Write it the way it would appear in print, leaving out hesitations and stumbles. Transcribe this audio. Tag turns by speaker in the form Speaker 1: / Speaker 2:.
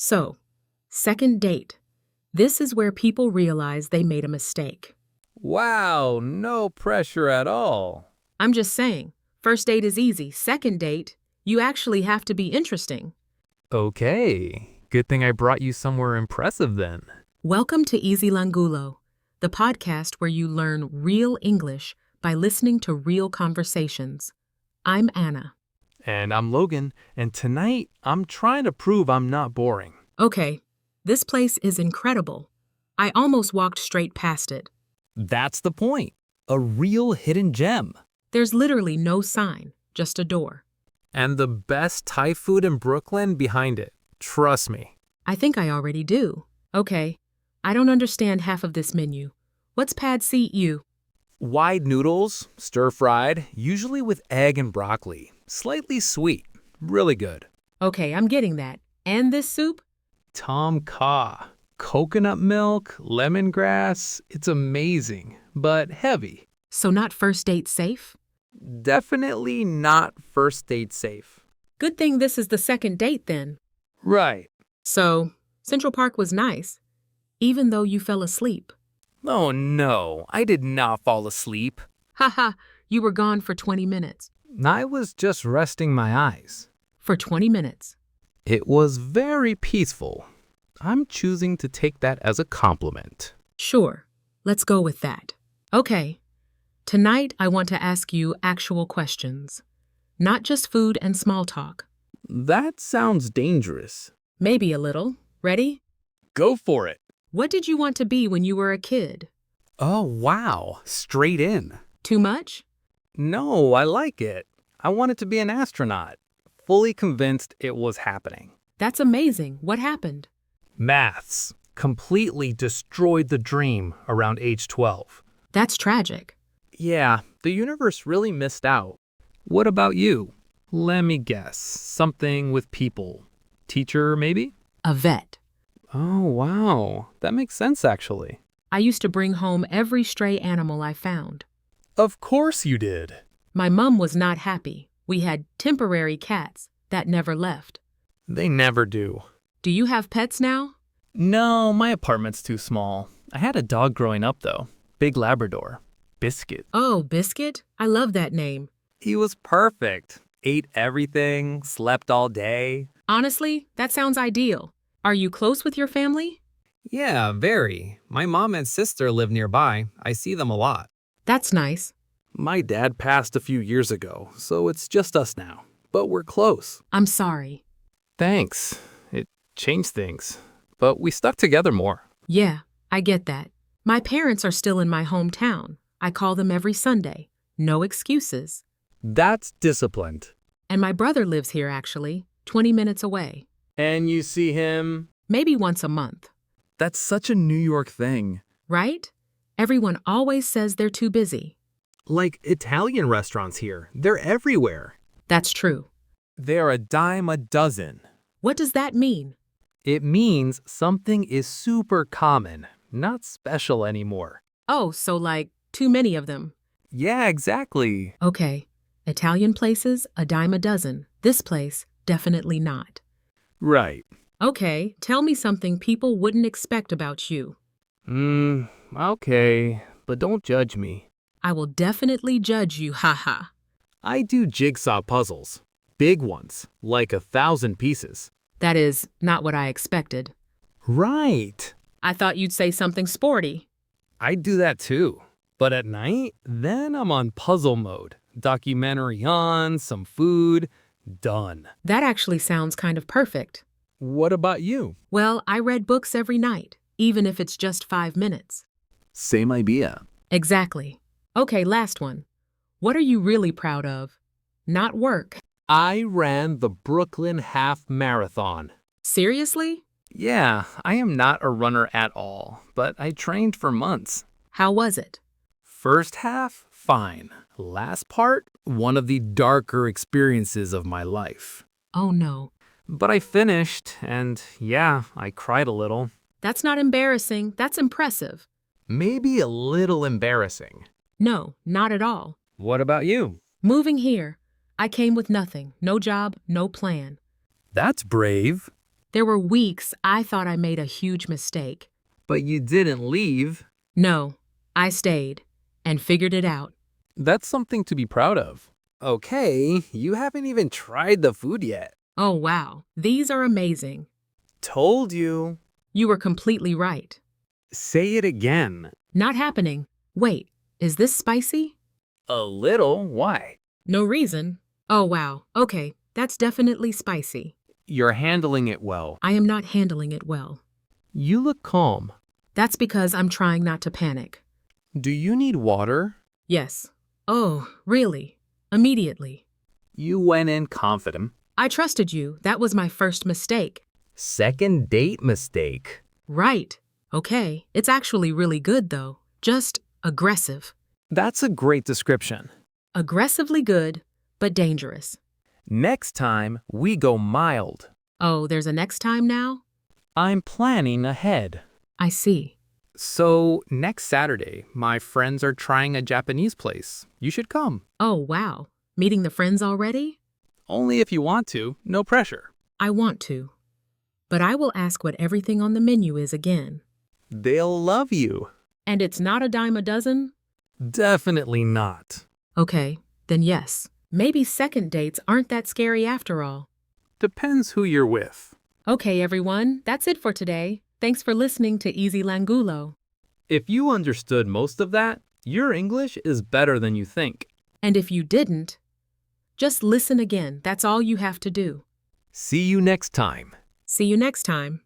Speaker 1: So, second date. This is where people realize they made a mistake.
Speaker 2: Wow, no pressure at all.
Speaker 1: I'm just saying, first date is easy. Second date, you actually have to be interesting.
Speaker 3: Okay, good thing I brought you somewhere impressive then.
Speaker 1: Welcome to Easy Langulo, the podcast where you learn real English by listening to real conversations. I'm Anna.
Speaker 3: And I'm Logan, and tonight I'm trying to prove I'm not boring.
Speaker 1: Okay, this place is incredible. I almost walked straight past it.
Speaker 2: That's the point. A real hidden gem.
Speaker 1: There's literally no sign, just a door.
Speaker 3: And the best Thai food in Brooklyn behind it. Trust me.
Speaker 1: I think I already do. Okay, I don't understand half of this menu. What's Pad See You?
Speaker 2: Wide noodles, stir-fried, usually with egg and broccoli. Slightly sweet. Really good.
Speaker 1: Okay, I'm getting that. And this soup?
Speaker 3: Tom Kha. Coconut milk, lemongrass. It's amazing, but heavy.
Speaker 1: So not first date safe?
Speaker 3: Definitely not first date safe.
Speaker 1: Good thing this is the second date then.
Speaker 3: Right.
Speaker 1: So, Central Park was nice, even though you fell asleep.
Speaker 2: Oh no, I did not fall asleep.
Speaker 1: Haha, you were gone for 20 minutes.
Speaker 3: I was just resting my eyes.
Speaker 1: For 20 minutes.
Speaker 3: It was very peaceful. I'm choosing to take that as a compliment.
Speaker 1: Sure, let's go with that. Okay, tonight I want to ask you actual questions, not just food and small talk.
Speaker 2: That sounds dangerous.
Speaker 1: Maybe a little. Ready?
Speaker 2: Go for it.
Speaker 1: What did you want to be when you were a kid?
Speaker 2: Oh wow, straight in.
Speaker 1: Too much?
Speaker 2: No, I like it. I wanted to be an astronaut. Fully convinced it was happening.
Speaker 1: That's amazing. What happened?
Speaker 3: Maths completely destroyed the dream around age 12.
Speaker 1: That's tragic.
Speaker 3: Yeah, the universe really missed out. What about you? Let me guess. Something with people. Teacher, maybe?
Speaker 1: A vet.
Speaker 3: Oh, wow. That makes sense, actually.
Speaker 1: I used to bring home every stray animal I found.
Speaker 3: Of course you did.
Speaker 1: My mum was not happy. We had temporary cats that never left.
Speaker 3: They never do.
Speaker 1: Do you have pets now?
Speaker 2: No, my apartment's too small. I had a dog growing up though. Big Labrador. Biscuit.
Speaker 1: Oh, Biscuit? I love that name.
Speaker 2: He was perfect. Ate everything, slept all day.
Speaker 1: Honestly, that sounds ideal. Are you close with your family?
Speaker 4: Yeah, very. My mom and sister live nearby. I see them a lot.
Speaker 1: That's nice.
Speaker 2: My dad passed a few years ago, so it's just us now. But we're close.
Speaker 1: I'm sorry.
Speaker 3: Thanks. It changed things. But we stuck together more.
Speaker 1: Yeah, I get that. My parents are still in my hometown. I call them every Sunday. No excuses.
Speaker 2: That's disciplined.
Speaker 1: And my brother lives here actually, 20 minutes away.
Speaker 2: And you see him?
Speaker 1: Maybe once a month.
Speaker 2: That's such a New York thing.
Speaker 1: Right? Everyone always says they're too busy.
Speaker 3: Like Italian restaurants here. They're everywhere.
Speaker 1: That's true.
Speaker 2: They're a dime a dozen.
Speaker 1: What does that mean?
Speaker 3: It means something is super common, not special anymore.
Speaker 1: Oh, so like too many of them.
Speaker 2: Yeah, exactly.
Speaker 1: Okay. Italian places, a dime a dozen. This place, definitely not.
Speaker 2: Right.
Speaker 1: Okay, tell me something people wouldn't expect about you.
Speaker 3: Okay, but don't judge me.
Speaker 1: I will definitely judge you, haha.
Speaker 2: I do jigsaw puzzles. Big ones, like 1,000 pieces.
Speaker 1: That is not what I expected.
Speaker 2: Right.
Speaker 1: I thought you'd say something sporty.
Speaker 2: I do that too. But at night, then I'm on puzzle mode. Documentary on, some food, done.
Speaker 1: That actually sounds kind of perfect.
Speaker 2: What about you?
Speaker 1: Well, I read books every night, even if it's just 5 minutes.
Speaker 2: Same idea.
Speaker 1: Exactly. Okay, last one. What are you really proud of? Not work.
Speaker 3: I ran the Brooklyn Half Marathon.
Speaker 1: Seriously?
Speaker 2: Yeah, I am not a runner at all, but I trained for months.
Speaker 1: How was it?
Speaker 2: First half, fine. Last part, one of the darker experiences of my life.
Speaker 1: Oh no.
Speaker 2: But I finished, and yeah, I cried a little.
Speaker 1: That's not embarrassing. That's impressive.
Speaker 3: Maybe a little embarrassing.
Speaker 1: No, not at all.
Speaker 2: What about you?
Speaker 1: Moving here, I came with nothing. No job, no plan.
Speaker 2: That's brave.
Speaker 1: There were weeks I thought I made a huge mistake.
Speaker 3: But you didn't leave.
Speaker 1: No, I stayed and figured it out.
Speaker 2: That's something to be proud of.
Speaker 5: Okay, you haven't even tried the food yet.
Speaker 1: Oh, wow. These are amazing.
Speaker 5: Told you.
Speaker 1: You were completely right.
Speaker 5: Say it again.
Speaker 1: Not happening. Wait, is this spicy?
Speaker 5: A little. Why?
Speaker 1: No reason. Oh, wow. Okay, that's definitely spicy.
Speaker 2: You're handling it well.
Speaker 1: I am not handling it well.
Speaker 2: You look calm.
Speaker 1: That's because I'm trying not to panic.
Speaker 2: Do you need water?
Speaker 1: Yes. Oh, really? Immediately.
Speaker 5: You went in confident.
Speaker 1: I trusted you. That was my first mistake.
Speaker 5: Second date mistake.
Speaker 1: Right. Okay. It's actually really good, though. Just aggressive.
Speaker 2: That's a great description.
Speaker 1: Aggressively good, but dangerous.
Speaker 2: Next time, we go mild.
Speaker 1: Oh, there's a next time now?
Speaker 2: I'm planning ahead.
Speaker 1: I see.
Speaker 3: So, next Saturday, my friends are trying a Japanese place. You should come.
Speaker 1: Oh, wow. Meeting the friends already?
Speaker 2: Only if you want to, no pressure.
Speaker 1: I want to. But I will ask what everything on the menu is again.
Speaker 5: They'll love you.
Speaker 1: And it's not a dime a dozen?
Speaker 2: Definitely not.
Speaker 1: Okay, then yes. Maybe second dates aren't that scary after all.
Speaker 2: Depends who you're with.
Speaker 1: Okay, everyone, that's it for today. Thanks for listening to Easy Langulo.
Speaker 2: If you understood most of that, your English is better than you think.
Speaker 1: And if you didn't, just listen again. That's all you have to do.
Speaker 5: See you next time.
Speaker 1: See you next time.